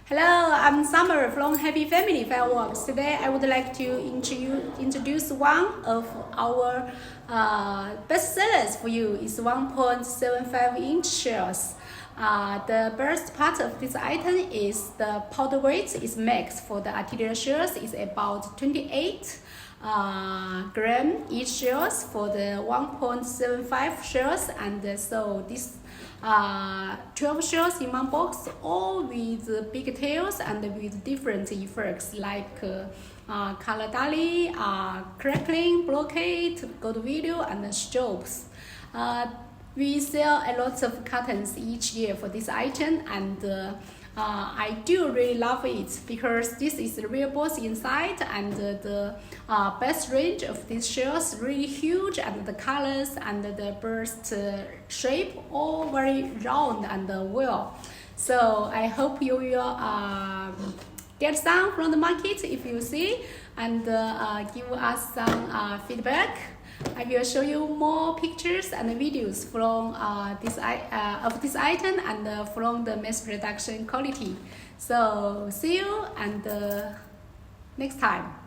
Hello, I'm Summer from Happy Family Fireworks. Today I would like to introduce one of our best sellers for you. It's 1.75-inch shells. The best part of this item is the powder weight is max for the artillery shells is about 28 gram each shells for the 1.75 shells, and so this 12 shells in one box, all with big tails and with different effects like color dolly, crackling, blockade, gold video, and strobes. We sell a lot of cartons each year for this item, and I do really love it because this is the real boss inside, and the best range of these shells really huge, and the colors and the burst shape all very round and well. So I hope you will get some from the market if you see, and give us some feedback. I will show you more pictures and videos from this item and from the mass production quality. So see you and next time.